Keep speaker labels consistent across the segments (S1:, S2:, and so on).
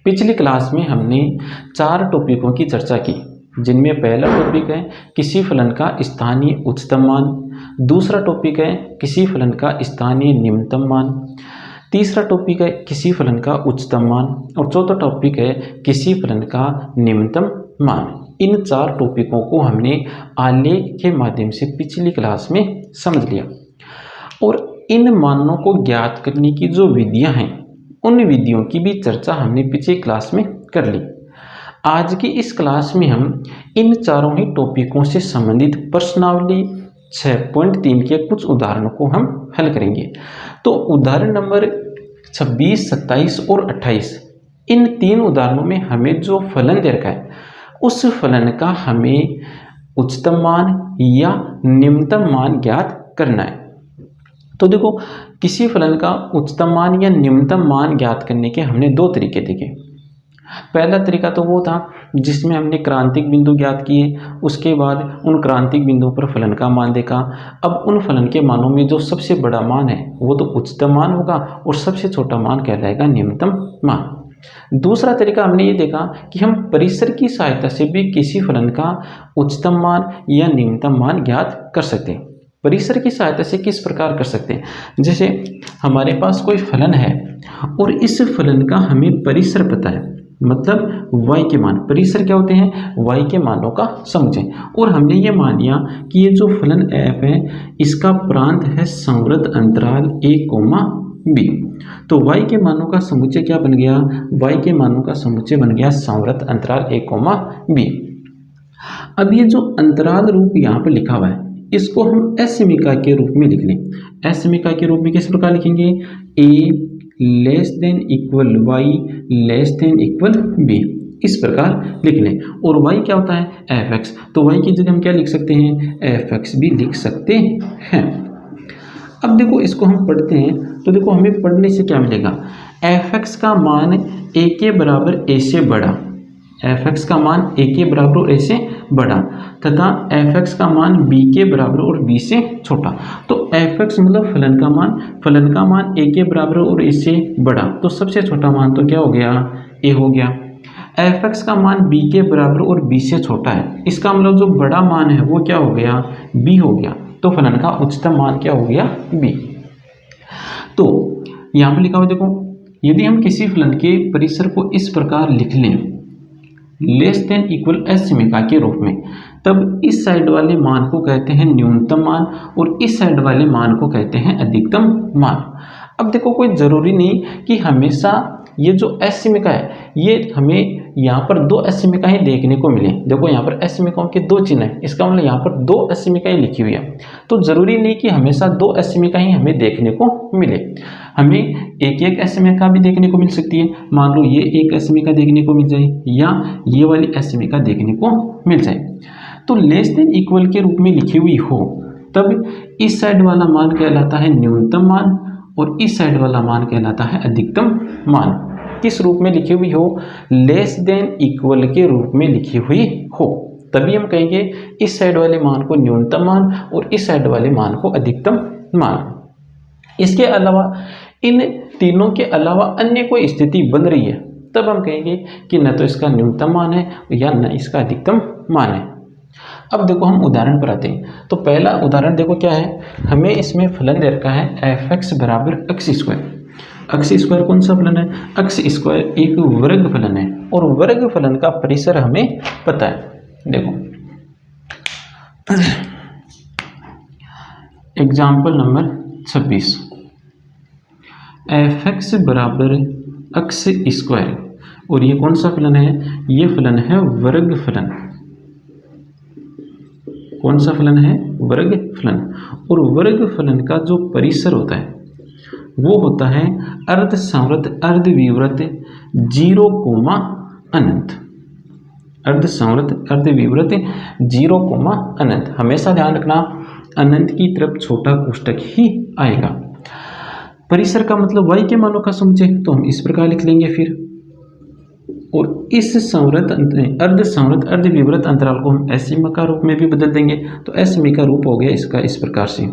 S1: पिछली क्लास में हमने 4 टॉपिकों की चर्चा की, जिनमें पहला टॉपिक है किसी फलन का स्थानीय उच्चतम मान, दूसरा टॉपिक है किसी फलन का स्थानीय निम्नतम मान, तीसरा टॉपिक है किसी फलन का उच्चतम मान और चौथा टॉपिक है किसी फलन का निम्नतम मान। इन 4 टॉपिकों को हमने आलेख के माध्यम से पिछली क्लास में समझ लिया और इन मानों को ज्ञात करने की जो विधियां हैं उन विधियों की भी चर्चा हमने पिछली क्लास में कर ली। आज की इस क्लास में हम इन चारों ही टॉपिकों से संबंधित प्रश्नावली 6.3 के कुछ उदाहरणों को हम हल करेंगे। तो उदाहरण नंबर 26, 27 और 28, इन 3 उदाहरणों में हमें जो फलन दे रखा है उस फलन का हमें उच्चतम मान या निम्नतम मान ज्ञात करना है। तो देखो, किसी फलन का उच्चतम मान या निम्नतम मान ज्ञात करने के हमने 2 तरीके देखे। पहला तरीका तो वो था जिसमें हमने क्रांतिक बिंदु ज्ञात किए, उसके बाद उन क्रांतिक बिंदुओं पर फलन का मान देखा। अब उन फलन के मानों में जो सबसे बड़ा मान है वो तो उच्चतम मान होगा और सबसे छोटा मान कहलाएगा निम्नतम मान। दूसरा तरीका हमने ये देखा कि हम परिसर की सहायता से भी किसी फलन का उच्चतम मान या निम्नतम मान ज्ञात कर सकते हैं। परिसर की सहायता से किस प्रकार कर सकते हैं, जैसे हमारे पास कोई फलन है और इस फलन का हमें परिसर पता है, मतलब y के मान। परिसर क्या होते हैं? y के मानों का समुच्चय। और हमने ये मान लिया कि ये जो फलन f है इसका प्रांत है संवृत अंतराल a, b। तो y के मानों का समुच्चय क्या बन गया? y के मानों का समुच्चय बन गया संवृत अंतराल a, b। अब ये जो अंतराल रूप यहाँ पर लिखा हुआ है इसको हम असमीका के रूप में लिख लें। असमीका के रूप में किस प्रकार लिखेंगे? a less than equal y less than equal b, इस प्रकार लिख लें। और y क्या होता है? fx। तो y की जगह हम क्या लिख सकते हैं? fx भी लिख सकते हैं। अब देखो, इसको हम पढ़ते हैं तो देखो हमें पढ़ने से क्या मिलेगा? fx का मान a के बराबर a से बड़ा, fx का मान a के बराबर और a से बड़ा तथा fx का मान b के बराबर और b से छोटा। तो fx मतलब फलन का मान a के बराबर और a से बड़ा, तो सबसे छोटा मान तो क्या हो गया? a हो गया। fx का मान b के बराबर और b से छोटा है, इसका मतलब जो बड़ा मान है वो क्या हो गया? b हो गया। तो फलन का उच्चतम मान क्या हो गया? b। तो यहाँ पर लिखा हुआ देखो, यदि हम किसी फलन के परिसर को इस प्रकार लिख लें लेस देन इक्वल असमीका के रूप में, तब इस साइड वाले मान को कहते हैं न्यूनतम मान और इस साइड वाले मान को कहते हैं अधिकतम मान। अब देखो, कोई ज़रूरी नहीं कि हमेशा ये जो असमीका है ये हमें यहाँ पर 2 असमीकाएं देखने को मिले। देखो यहाँ पर असमीकाओं के 2 चिन्ह हैं, इसका मतलब यहाँ पर 2 असमीकाएं लिखी हुई है। तो ज़रूरी नहीं कि हमेशा 2 असमीकाएं हमें देखने को मिले, हमें एक असमीका भी देखने को मिल सकती है। मान लो ये एक असमीका देखने को मिल जाए या ये वाली असमीका देखने को मिल जाए। तो लेस देन इक्वल के रूप में लिखी हुई हो तब इस साइड वाला मान कहलाता है न्यूनतम मान और इस साइड वाला मान कहलाता है अधिकतम मान। किस रूप में लिखी हुई हो? लेस देन इक्वल के रूप में लिखी हुई हो, तभी हम कहेंगे इस साइड वाले मान को न्यूनतम मान और इस साइड वाले मान को अधिकतम मान। इसके अलावा इन तीनों के अलावा अन्य कोई स्थिति बन रही है तब हम कहेंगे कि न तो इसका न्यूनतम मान है या न इसका अधिकतम मान है। अब देखो, हम उदाहरण पर आते हैं। तो पहला उदाहरण देखो क्या है, हमें इसमें फलन दे रखा है fx बराबर x स्क्वायर। x स्क्वायर कौन सा फलन है? x स्क्वायर एक वर्ग फलन है और वर्ग फलन का परिसर हमें पता है। देखो एग्जाम्पल नंबर 26, fx बराबर x स्क्वायर और ये कौन सा फलन है? ये फलन है वर्ग फलन। कौन सा फलन है? वर्ग फलन। और वर्ग फलन का जो परिसर होता है वो होता है अर्ध संवृत अर्ध विवृत 0, अनंत। अर्ध संवृत अर्ध विवृत 0, अनंत। हमेशा ध्यान रखना अनंत की तरफ छोटा कोष्टक ही आएगा। परिसर का मतलब y के मानों का समुच्चय, तो हम इस प्रकार लिख लेंगे फिर। और इस संवृत अर्ध संवृत अर्ध विवृत अंतराल को हम असमीका रूप में भी बदल देंगे, तो असमीका रूप हो गया इसका इस प्रकार से।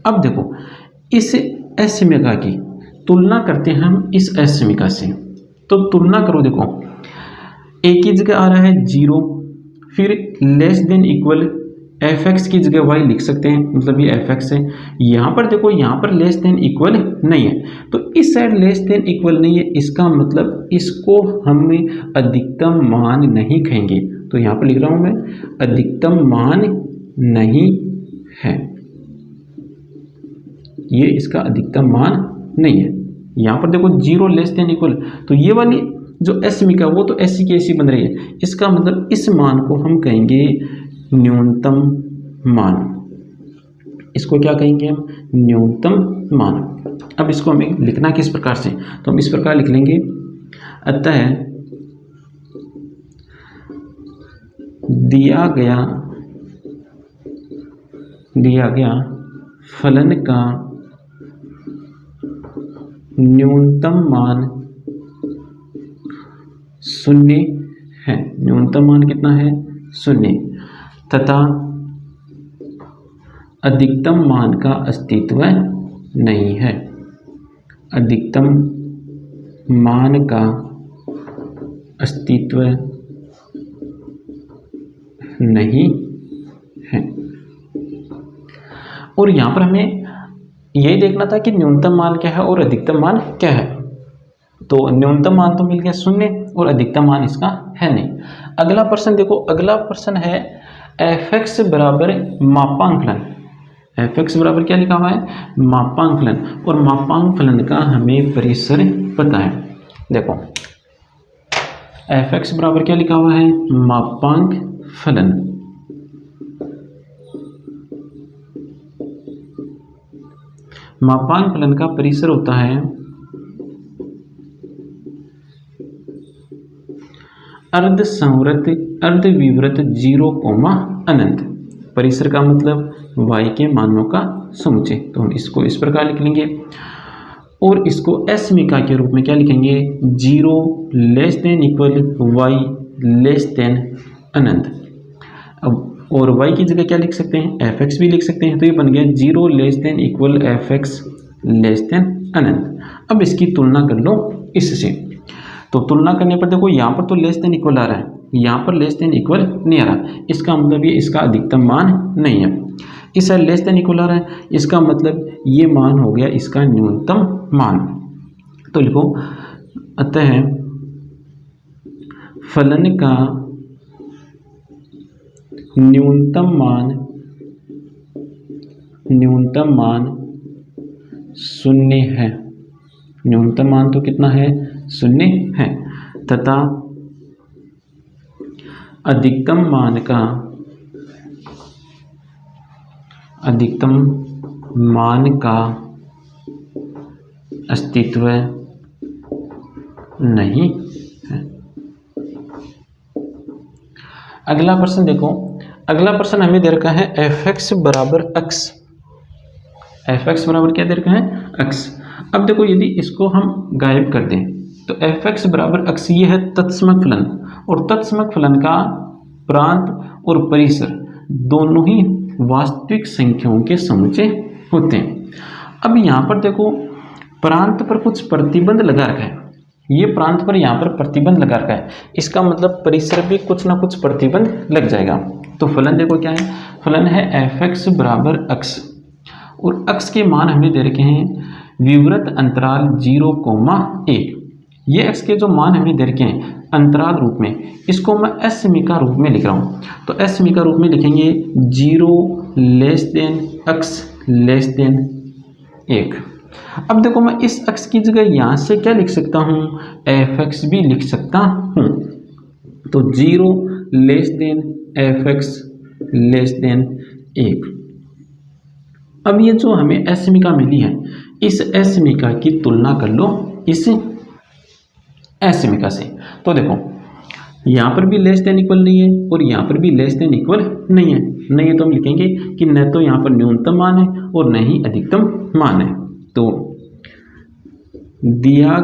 S1: अब देखो, इस असमीका की तुलना करते हैं हम इस असीमिका से। तो तुलना करो, देखो a की जगह आ रहा है 0, फिर less than equal F x की जगह y लिख सकते हैं, मतलब ये एफ एक्स है। यहाँ पर देखो, यहाँ पर लेस देन इक्वल नहीं है, तो इस साइड लेस देन इक्वल नहीं है, इसका मतलब इसको हम अधिकतम मान नहीं कहेंगे। तो यहाँ पर लिख रहा हूँ मैं, अधिकतम मान नहीं है, ये इसका अधिकतम मान नहीं है। यहाँ पर देखो 0 लेस देन इक्वल, तो ये वाली जो असीमिका वो तो ऐसी की ऐसी बन रही है, इसका मतलब इस मान को हम कहेंगे न्यूनतम मान। इसको क्या कहेंगे हम? न्यूनतम मान। अब इसको हमें लिखना किस प्रकार से, तो हम इस प्रकार लिख लेंगे, अतः दिया गया फलन का न्यूनतम मान 0 है। न्यूनतम मान कितना है? 0, तथा अधिकतम मान का अस्तित्व नहीं है। अधिकतम मान का अस्तित्व नहीं है। और यहाँ पर हमें यही देखना था कि न्यूनतम मान क्या है और अधिकतम मान क्या है। तो न्यूनतम मान तो मिल गया 0 और अधिकतम मान इसका है नहीं। अगला प्रश्न देखो, अगला प्रश्न है एफ एक्स बराबर मापांक फलन। एफ एक्स बराबर क्या लिखा हुआ है? मापांक फलन। और मापांक फलन का हमें परिसर पता है। देखो एफ एक्स बराबर क्या लिखा हुआ है? मापांक फलन। मापांक फलन का परिसर होता है अर्ध संवृत अर्धविवृत 0, अनंत। परिसर का मतलब y के मानों का समुच्चय। तो हम इसको इस प्रकार लिख लेंगे और इसको असीमिका के रूप में क्या लिखेंगे? 0 less than equal y less than अनंत। अब और y की जगह क्या लिख सकते हैं? एफ एक्स भी लिख सकते हैं। तो ये बन गया 0 less than equal F X less than अनंत। अब इसकी तुलना कर लो इससे। तो तुलना करने पर देखो यहाँ पर तो लेस देन इक्वल आ रहा है, यहाँ पर लेस देन इक्वल नहीं आ रहा, इसका मतलब ये इसका अधिकतम मान नहीं है। इस साइड लेस देन इक्वल आ रहा है, इसका मतलब ये मान हो गया इसका न्यूनतम मान। तो लिखो, अतः फलन का न्यूनतम मान 0 है। न्यूनतम मान तो कितना है? 0 है, तथा अधिकतम मान का अस्तित्व नहीं है। अगला प्रश्न देखो, अगला प्रश्न हमें दे रखा है एफ एक्स बराबर x। एफ एक्स बराबर क्या दे रखा है? x। अब देखो यदि इसको हम गायब कर दें तो एफ एक्स बराबर x ये है तत्समक फलन, और तत्समक फलन का प्रांत और परिसर दोनों ही वास्तविक संख्याओं के समुच्चय होते हैं। अब यहाँ पर देखो प्रांत पर कुछ प्रतिबंध लगा रखा है, ये प्रांत पर यहाँ पर प्रतिबंध लगा रखा है, इसका मतलब परिसर भी कुछ ना कुछ प्रतिबंध लग जाएगा। तो फलन देखो क्या है? फलन है एफ एक्स बराबर x, और x के मान हमें दे रखे हैं विवृत अंतराल 0, 1। ये x के जो मान हमें दे रखे हैं अंतराल रूप में, इसको मैं असीमिका रूप में लिख रहा हूँ। तो असीमिका रूप में लिखेंगे 0 less then x less than 1। अब देखो मैं इस x की जगह यहाँ से क्या लिख सकता हूँ? एफ एक्स भी लिख सकता हूँ। तो 0 less then F X less then 1। अब ये जो हमें असीमिका मिली है, इस असीमिका की तुलना कर लो इस असीमिका से। तो देखो यहाँ पर भी लेस देन इक्वल नहीं है और यहाँ पर भी लेस देन इक्वल नहीं है, तो हम लिखेंगे कि न तो यहाँ पर न्यूनतम मान है और न ही अधिकतम मान है। तो दिया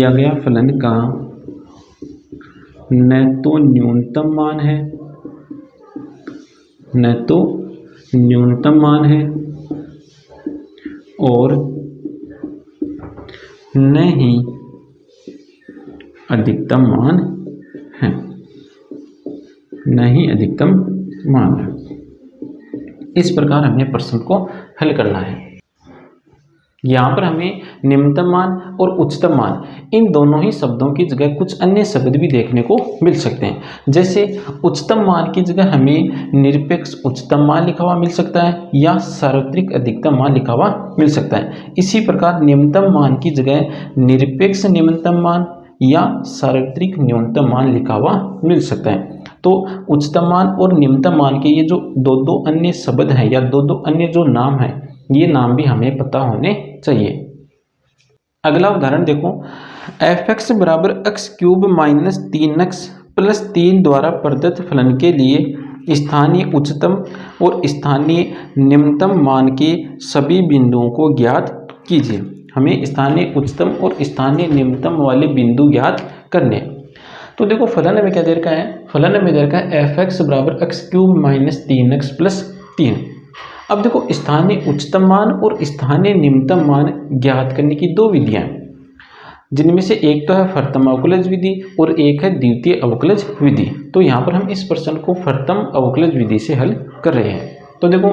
S1: गया फलन का न तो न्यूनतम मान है न तो न्यूनतम मान है और न ही अधिकतम मान है, न ही अधिकतम मान है। इस प्रकार हमें प्रश्न को हल करना है। यहाँ पर हमें निम्नतम मान और उच्चतम मान इन दोनों ही शब्दों की जगह कुछ अन्य शब्द भी देखने को मिल सकते हैं। जैसे उच्चतम मान की जगह हमें निरपेक्ष उच्चतम मान लिखा हुआ मिल सकता है या सार्वत्रिक अधिकतम मान लिखा हुआ मिल सकता है। इसी प्रकार निम्नतम मान की जगह निरपेक्ष निम्नतम मान या सार्वत्रिक न्यूनतम मान लिखा हुआ मिल सकता है। तो उच्चतम मान और निम्नतम मान के ये जो दो अन्य शब्द हैं या दो अन्य जो नाम हैं, ये नाम भी हमें पता होने चाहिए। अगला उदाहरण देखो, f(x) बराबर x cube minus 3x plus 3 द्वारा प्रदत्त फलन के लिए स्थानीय उच्चतम और स्थानीय निम्नतम मान के सभी बिंदुओं को ज्ञात कीजिए। हमें स्थानीय उच्चतम और स्थानीय निम्नतम वाले बिंदु ज्ञात करने। तो देखो फलन में क्या दे रखा है, फलन में दे रखा है f(x) बराबर x cube minus 3x plus 3। अब देखो स्थानीय उच्चतम मान और स्थानीय निम्नतम मान ज्ञात करने की दो विधियां हैं, जिनमें से एक तो है प्रथम अवकलज विधि और एक है द्वितीय अवकलज विधि। तो यहाँ पर हम इस प्रश्न को प्रथम अवकलज विधि से हल कर रहे हैं। तो देखो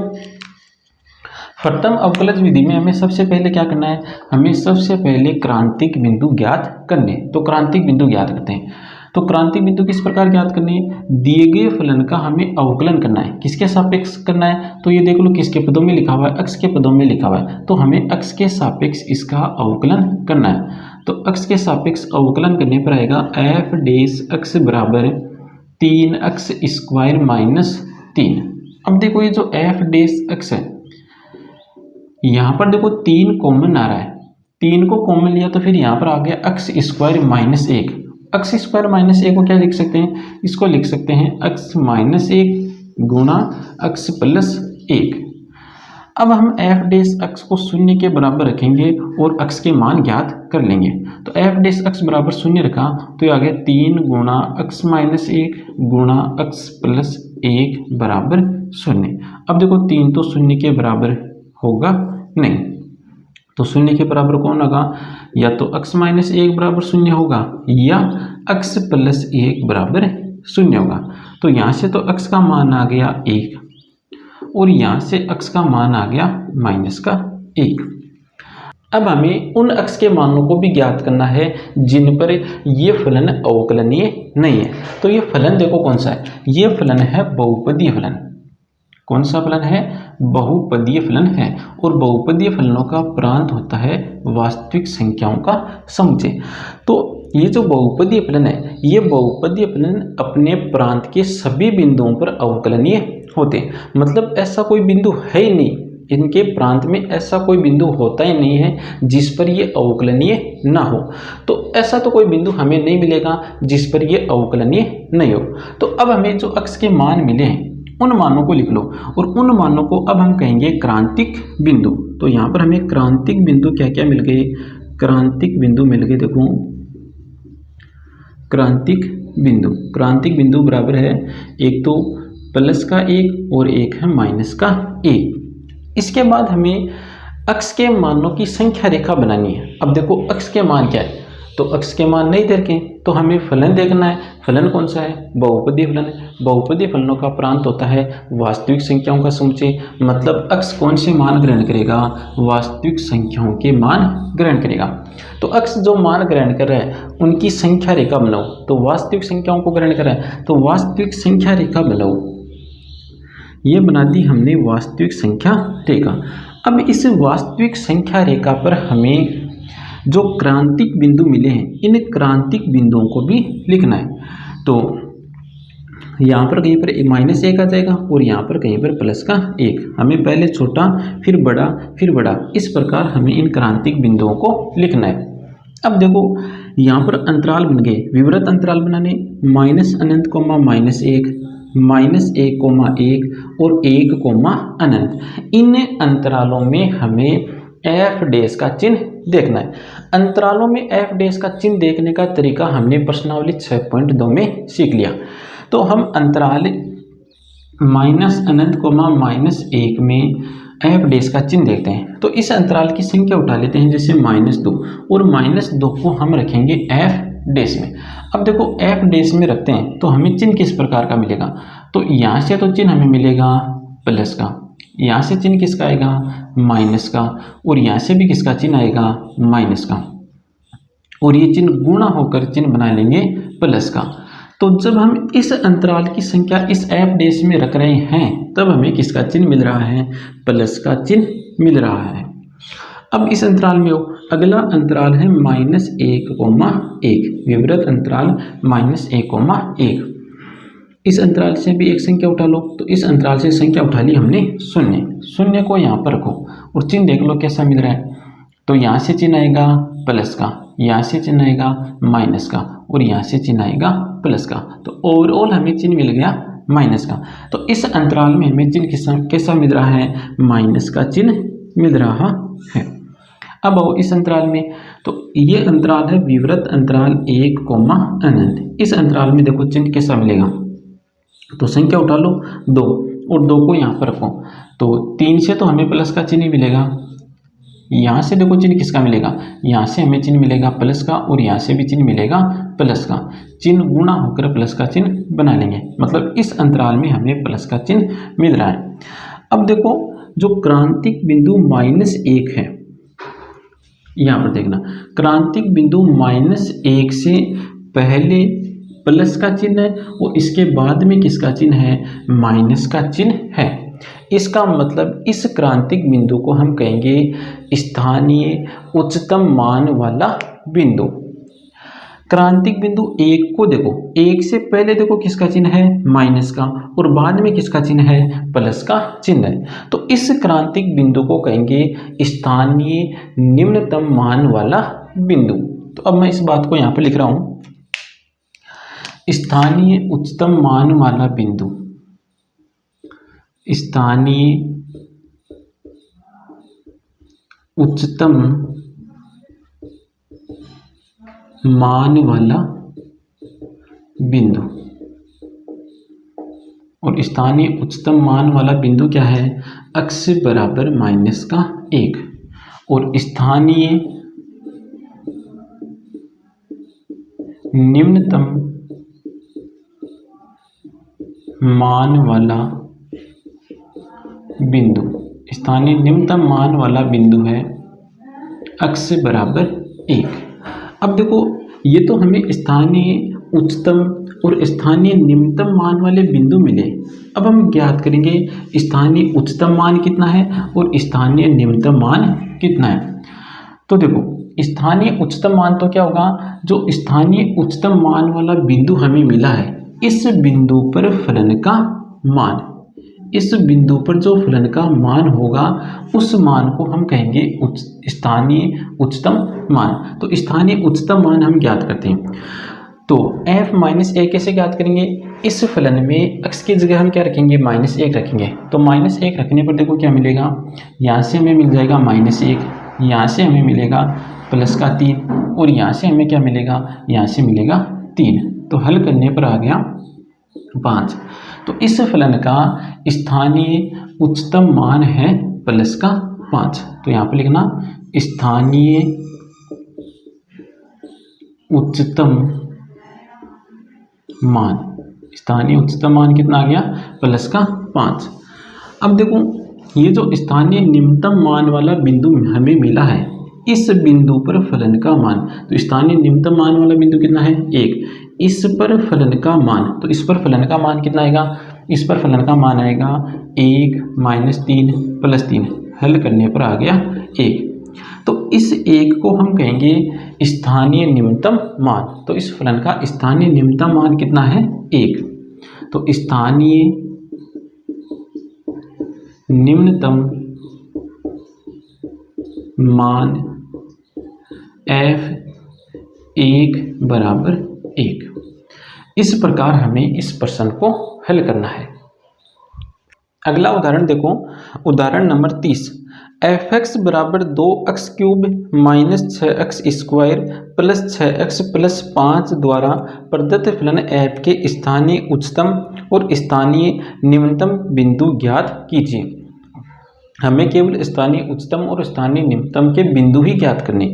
S1: प्रथम अवकलज विधि में हमें सबसे पहले क्या करना है, हमें सबसे पहले क्रांतिक बिंदु ज्ञात करने। तो क्रांतिक बिंदु ज्ञात करते हैं। तो क्रांतिक बिंदु किस प्रकार ज्ञात करने है, दिए गए फलन का हमें अवकलन करना है। किसके सापेक्ष करना है, तो ये देख लो किसके पदों में लिखा हुआ है, x के पदों में लिखा हुआ है। तो हमें x के सापेक्ष इसका अवकलन करना है। तो x के सापेक्ष अवकलन करने पर आएगा f(x) बराबर 3x स्क्वायर माइनस 3। अब देखो ये जो f(x) है, यहाँ पर देखो 3 कॉमन आ रहा है, 3 को कॉमन लिया तो फिर यहाँ पर आ गया x square minus 1। x square minus 1 को क्या लिख सकते हैं, इसको लिख सकते हैं x माइनस 1 गुणा x प्लस 1। अब हम f(x) को शून्य के बराबर रखेंगे और x के मान ज्ञात कर लेंगे। तो f(x) बराबर शून्य रखा तो ये आ गया 3 गुणा x माइनस 1 गुणा x प्लस 1 बराबर 0। अब देखो 3 तो शून्य के बराबर होगा नहीं, तो शून्य के बराबर कौन होगा, या तो x माइनस 1 बराबर 0 होगा या x प्लस 1 बराबर 0 होगा। तो यहाँ से तो x का मान आ गया 1 और यहाँ से x का मान आ गया माइनस का 1। अब हमें उन x के मानों को भी ज्ञात करना है जिन पर ये फलन अवकलनीय नहीं है। तो ये फलन देखो कौन सा है, ये फलन है बहुपदीय फलन। कौन सा फलन है, बहुपदीय फलन है। और बहुपदीय फलनों का प्रांत होता है वास्तविक संख्याओं का समुच्चय। तो ये जो बहुपदीय फलन है, ये बहुपदीय फलन अपने प्रांत के सभी बिंदुओं पर अवकलनीय होते हैं। मतलब ऐसा कोई बिंदु है ही नहीं, इनके प्रांत में ऐसा कोई बिंदु होता ही नहीं है जिस पर ये अवकलनीय ना हो। तो ऐसा तो कोई बिंदु हमें नहीं मिलेगा जिस पर ये अवकलनीय नहीं हो। तो अब हमें जो x के मान मिले हैं उन मानों को लिख लो और उन मानों को अब हम कहेंगे क्रांतिक बिंदु। तो यहाँ पर हमें क्रांतिक बिंदु क्या क्या मिल गए, क्रांतिक बिंदु मिल गए। देखो क्रांतिक बिंदु बराबर है एक तो प्लस का 1 और एक है माइनस का 1। इसके बाद हमें x के मानों की संख्या रेखा बनानी है। अब देखो x के मान क्या है, तो x के मान नहीं दे रखे, तो हमें फलन देखना है। फलन कौन सा है, बहुपदीय फलन है। बहुपदीय फलनों का प्रांत होता है वास्तविक संख्याओं का समुच्चय। मतलब x कौन से मान ग्रहण करेगा, वास्तविक संख्याओं के मान ग्रहण करेगा। तो x जो मान ग्रहण कर रहा है उनकी संख्या रेखा बनाओ। तो वास्तविक संख्याओं को ग्रहण कर रहा है तो वास्तविक संख्या रेखा बनाओ। ये बना दी हमने वास्तविक संख्या रेखा। अब इस वास्तविक संख्या रेखा पर हमें जो क्रांतिक बिंदु मिले हैं, इन क्रांतिक बिंदुओं को भी लिखना है। तो यहाँ पर कहीं पर माइनस 1 आ जाएगा और यहाँ पर कहीं पर प्लस का 1। हमें पहले छोटा फिर बड़ा, इस प्रकार हमें इन क्रांतिक बिंदुओं को लिखना है। अब देखो यहाँ पर अंतराल बन गए, विवृत अंतराल बनाने माइनस अनंत कोमा माइनस 1, माइनस 1 कोमा 1 और 1 कोमा अनंत। इन अंतरालों में हमें f' का चिन्ह देखना है। अंतरालों में f' का चिन्ह देखने का तरीका हमने प्रश्नावली 6.2 में सीख लिया। तो हम अंतराल माइनस अनंत कोमा -1 में एफ डैश का चिन्ह देखते हैं। तो इस अंतराल की संख्या उठा लेते हैं, जैसे -2, और -2 को हम रखेंगे एफ डैश में। अब देखो एफ डैश में रखते हैं तो हमें चिन्ह किस प्रकार का मिलेगा, तो यहाँ से तो चिन्ह हमें मिलेगा प्लस का, यहाँ से चिन्ह किसका आएगा माइनस का, और यहाँ से भी किसका चिन्ह आएगा माइनस का, और ये चिन्ह गुणा होकर चिन्ह बना लेंगे प्लस का। तो जब हम इस अंतराल की संख्या इस एफ डैश में रख रहे हैं तब हमें किसका चिन्ह मिल रहा है, प्लस का चिन्ह मिल रहा है। अब इस अंतराल में अगला अंतराल है -1,1, विवृत अंतराल -1,1। इस अंतराल से भी एक संख्या उठा लो, तो इस अंतराल से संख्या उठा ली हमने शून्य को यहाँ पर रखो और चिन्ह देख लो कैसा मिल रहा है। तो यहाँ से चिन्ह आएगा प्लस का, यहाँ से चिन्ह आएगा माइनस का, और यहाँ से चिन्ह आएगा प्लस का। तो ओवरऑल हमें चिन्ह मिल गया माइनस का। तो इस अंतराल में हमें चिन्ह कैसा मिल रहा है, माइनस का चिन्ह मिल रहा है। अब आओ इस अंतराल में, तो ये अंतराल है विवृत अंतराल 1, अनंत। इस अंतराल में देखो चिन्ह कैसा मिलेगा, तो संख्या उठा लो 2, और 2 को यहाँ पर रखो, तो 3 से तो हमें प्लस का चिन्ह मिलेगा। यहाँ से देखो चिन्ह किसका मिलेगा, यहाँ से हमें चिन्ह मिलेगा प्लस का, और यहाँ से भी चिन्ह मिलेगा प्लस का। चिन्ह गुणा होकर प्लस का चिन्ह बना लेंगे, मतलब इस अंतराल में हमें प्लस का चिन्ह मिल रहा है। अब देखो जो क्रांतिक बिंदु -1 है, यहाँ पर देखना, क्रांतिक बिंदु -1 से पहले प्लस का चिन्ह है और इसके बाद में किसका चिन्ह है, माइनस का चिन्ह है। इसका मतलब इस क्रांतिक बिंदु को हम कहेंगे स्थानीय उच्चतम मान वाला बिंदु। क्रांतिक बिंदु 1 को देखो, 1 से पहले देखो किसका चिन्ह है माइनस का, और बाद में किसका चिन्ह है प्लस का चिन्ह है। तो इस क्रांतिक बिंदु को कहेंगे स्थानीय निम्नतम मान वाला बिंदु। तो अब मैं इस बात को यहाँ पर लिख रहा हूँ, स्थानीय उच्चतम मान वाला बिंदु, स्थानीय उच्चतम मान वाला बिंदु। और स्थानीय उच्चतम मान वाला बिंदु क्या है, x बराबर -1, और स्थानीय निम्नतम मान वाला बिंदु, स्थानीय निम्नतम मान वाला बिंदु है x बराबर 1। अब देखो ये तो हमें स्थानीय उच्चतम और स्थानीय निम्नतम मान वाले बिंदु मिले। अब हम ज्ञात करेंगे स्थानीय उच्चतम मान कितना है और स्थानीय निम्नतम मान कितना है। तो देखो स्थानीय उच्चतम मान तो क्या होगा, जो स्थानीय उच्चतम मान वाला बिंदु हमें मिला है, इस बिंदु पर फलन का मान, इस बिंदु पर जो फलन का मान होगा उस मान को हम कहेंगे स्थानीय उच्चतम मान। तो स्थानीय उच्चतम मान हम ज्ञात करते हैं। तो f-a कैसे ज्ञात करेंगे, इस फलन में x की जगह हम क्या रखेंगे -1 रखेंगे। तो -1 रखने पर देखो क्या मिलेगा, यहाँ से हमें मिल जाएगा -1, यहाँ से हमें मिलेगा प्लस का 3, और यहाँ से हमें क्या मिलेगा, यहाँ से मिलेगा 3। तो हल करने पर आ गया 5। तो इस फलन का स्थानीय उच्चतम मान है प्लस का 5। तो यहाँ पर लिखना स्थानीय उच्चतम मान, स्थानीय उच्चतम मान कितना आ गया प्लस का 5। अब देखो ये जो स्थानीय निम्नतम मान वाला बिंदु हमें मिला है, इस बिंदु पर फलन का मान, तो स्थानीय निम्नतम मान वाला बिंदु कितना है 1, इस पर फलन का मान, तो इस पर फलन का मान कितना आएगा, इस पर फलन का मान आएगा 1 -3 + 3। हल करने पर आ गया 1। तो इस 1 को हम कहेंगे स्थानीय निम्नतम मान। तो इस फलन का स्थानीय निम्नतम मान कितना है 1। तो स्थानीय निम्नतम मान f1 बराबर 1। इस प्रकार हमें इस प्रश्न को हल करना है। अगला उदाहरण देखो, उदाहरण नंबर 30। fx बराबर 2x cube minus 6x square plus 6x plus 5 द्वारा प्रदत्त फलन f के स्थानीय उच्चतम और स्थानीय निम्नतम बिंदु ज्ञात कीजिए। हमें केवल स्थानीय उच्चतम और स्थानीय निम्नतम के बिंदु ही ज्ञात करने।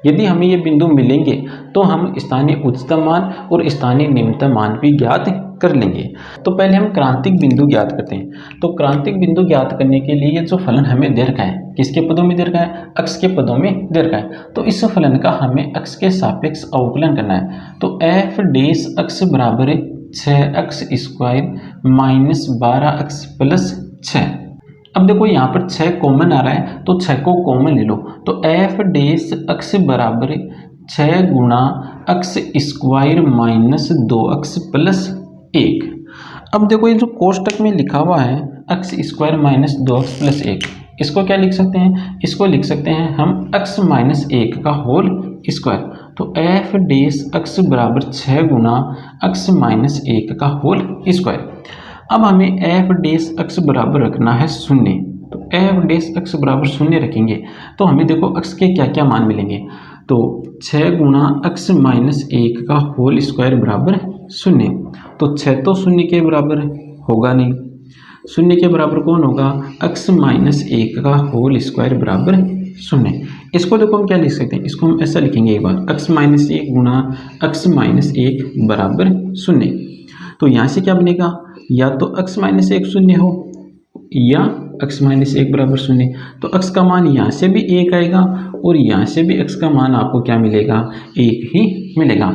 S1: यदि हमें ये बिंदु मिलेंगे तो हम स्थानीय उच्चतम मान और स्थानीय निम्नतम मान भी ज्ञात कर लेंगे। तो पहले हम क्रांतिक बिंदु ज्ञात करते हैं। तो क्रांतिक बिंदु ज्ञात करने के लिए ये जो फलन हमें दे रखा है, किसके पदों में दे रखा है? अक्ष के पदों में दे रखा है। तो इस फलन का हमें अक्ष के सापेक्ष अवकलन करना है। तो एफ डेश अक्ष बराबर है 6x square minus 12x plus 6। अब देखो यहाँ पर 6 कॉमन आ रहा है, तो 6 को कॉमन ले लो। तो एफ डेश अक्ष बराबर 6 गुणा अक्ष स्क्वायर माइनस 2x प्लस 1। अब देखो ये जो कोष्टक में लिखा हुआ है अक्ष स्क्वायर माइनस 2x प्लस 1, इसको क्या लिख सकते हैं? इसको लिख सकते हैं हम अक्ष माइनस 1 का होल स्क्वायर। तो एफ डेश अक्ष बराबर 6 गुणा अक्ष माइनस 1 का होल स्क्वायर। अब हमें एफ डेश अक्ष बराबर रखना है 0। तो एफ डेश अक्ष बराबर 0 रखेंगे तो हमें देखो अक्ष के क्या क्या मान मिलेंगे। तो 6 गुणा अक्ष माइनस 1 का होल स्क्वायर बराबर 0। तो 6 तो 0 के बराबर होगा नहीं, 0 के बराबर कौन होगा? अक्ष माइनस 1 का होल स्क्वायर बराबर 0। इसको देखो हम क्या लिख सकते हैं? इसको हम ऐसा लिखेंगे एक बार, अक्ष माइनस 1 गुणा अक्ष माइनस 1 बराबर 0। तो यहाँ से क्या बनेगा? या तो अक्ष माइनस 1 0 हो या अक्ष माइनस 1 बराबर 0। तो अक्ष का मान यहाँ से भी 1 आएगा और यहाँ से भी अक्ष का मान आपको क्या मिलेगा? 1 ही मिलेगा।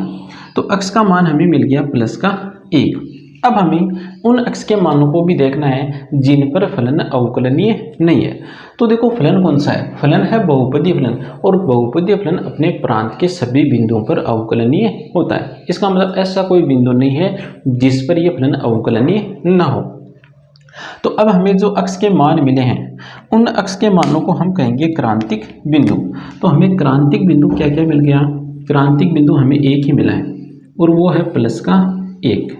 S1: तो अक्ष का मान हमें मिल गया प्लस का 1। अब हमें उन अक्ष के मानों को भी देखना है जिन पर फलन अवकलनीय नहीं है। तो देखो फलन कौन सा है? फलन है बहुपदीय फलन, और बहुपदीय फलन अपने प्रांत के सभी बिंदुओं पर अवकलनीय होता है। इसका मतलब ऐसा कोई बिंदु नहीं है जिस पर यह फलन अवकलनीय ना हो। तो अब हमें जो अक्ष के मान मिले हैं उन अक्ष के मानों को हम कहेंगे क्रांतिक बिंदु। तो हमें क्रांतिक बिंदु क्या क्या मिल गया? क्रांतिक बिंदु हमें एक ही मिला है और वो है प्लस का 1।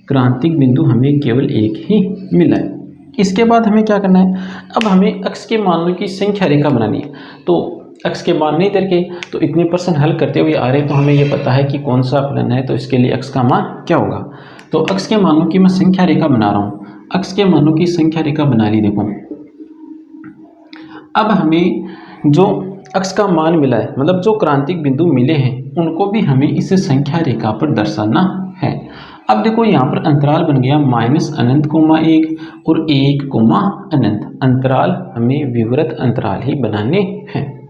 S1: क्रांतिक बिंदु हमें केवल एक ही मिला है। इसके बाद हमें क्या करना है? अब हमें अक्ष के मानों की संख्या रेखा बनानी है। तो अक्ष के मान नहीं करके तो इतने % हल करते हुए आ रहे, तो हमें ये पता है कि कौन सा फलन है, तो इसके लिए अक्ष का मान क्या होगा। तो अक्ष के मानों की मैं संख्या रेखा बना रहा हूँ। अक्ष के मानों की संख्या रेखा बना ली। देखो अब हमें जो अक्ष का मान मिला है, मतलब जो क्रांतिक बिंदु मिले हैं, उनको भी हमें इस संख्या रेखा पर दर्शाना है। अब देखो यहाँ पर अंतराल बन गया -∞, और 1, अंतराल हमें विवृत अंतराल ही बनाने हैं।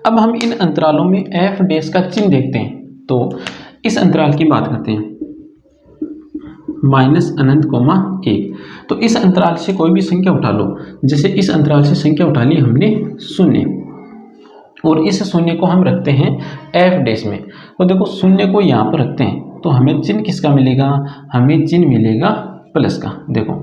S1: अब हम इन अंतरालों में एफ डैश का चिन्ह देखते हैं। तो इस अंतराल की बात करते हैं -∞, तो इस अंतराल से कोई भी संख्या उठा लो। जैसे इस अंतराल से संख्या उठा ली हमने 0, और इस 0 को हम रखते हैं एफ डैश में। तो देखो 0 को यहाँ पर रखते हैं तो हमें चिन्ह किसका मिलेगा? हमें चिन्ह मिलेगा प्लस का। देखो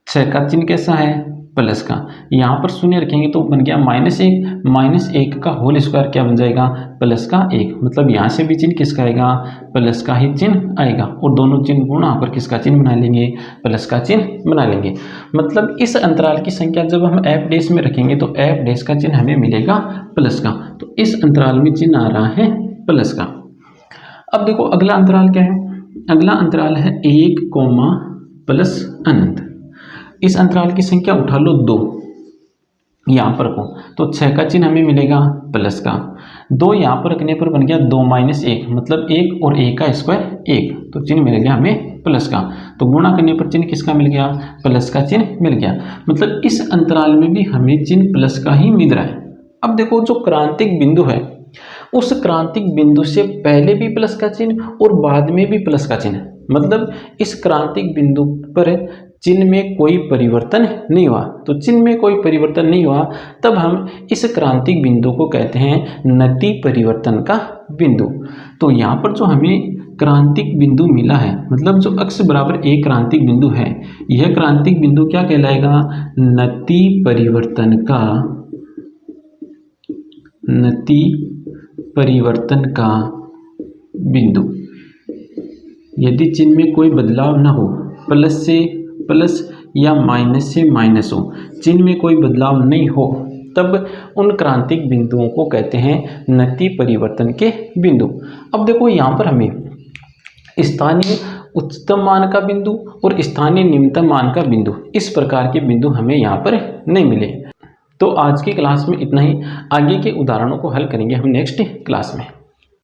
S1: 6 का चिन्ह कैसा है? प्लस का। यहाँ पर 0 रखेंगे तो बन गया -1 का होल स्क्वायर क्या बन जाएगा? प्लस का 1। मतलब यहाँ से भी चिन्ह किसका आएगा? प्लस का ही चिन्ह आएगा, और दोनों चिन्ह गुणा होकर किसका चिन्ह बना लेंगे? प्लस का चिन्ह बना लेंगे। मतलब इस अंतराल की संख्या जब हम एफ डैश में रखेंगे तो एफ डैश का चिन्ह हमें मिलेगा प्लस का। तो इस अंतराल में चिन्ह आ रहा है प्लस का। अब देखो अगला अंतराल क्या है? अगला अंतराल है 1, प्लस अनंत। इस अंतराल की संख्या उठा लो 2, यहाँ पर को, तो 6 का चिन्ह हमें मिलेगा प्लस का। 2 यहाँ पर रखने पर बन गया 2 - 1, मतलब 1 और 1 का स्क्वायर 1, तो चिन्ह मिल गया हमें प्लस का। तो गुणा करने पर चिन्ह किसका मिल गया? प्लस का चिन्ह मिल गया। मतलब इस अंतराल में भी हमें चिन्ह प्लस का ही मिल रहा है। अब देखो जो क्रांतिक बिंदु है उस क्रांतिक बिंदु से पहले भी प्लस का चिन्ह और बाद में भी प्लस का चिन्ह, मतलब इस क्रांतिक बिंदु पर चिन्ह में कोई परिवर्तन नहीं हुआ। तो चिन्ह में कोई परिवर्तन नहीं हुआ तब हम इस क्रांतिक बिंदु को कहते हैं नति परिवर्तन का बिंदु। तो यहाँ पर जो हमें क्रांतिक बिंदु मिला है, मतलब जो अक्ष बराबर एक क्रांतिक बिंदु है, यह क्रांतिक बिंदु क्या कहलाएगा? नति परिवर्तन का बिंदु। यदि चिन्ह में कोई बदलाव ना हो, प्लस से प्लस या माइनस से माइनस हो, जिनमें कोई बदलाव नहीं हो, तब उन क्रांतिक बिंदुओं को कहते हैं नति परिवर्तन के बिंदु। अब देखो यहाँ पर हमें स्थानीय उच्चतम मान का बिंदु और स्थानीय निम्नतम मान का बिंदु, इस प्रकार के बिंदु हमें यहाँ पर नहीं मिले। तो आज की क्लास में इतना ही, आगे के उदाहरणों को हल करेंगे हम नेक्स्ट क्लास में।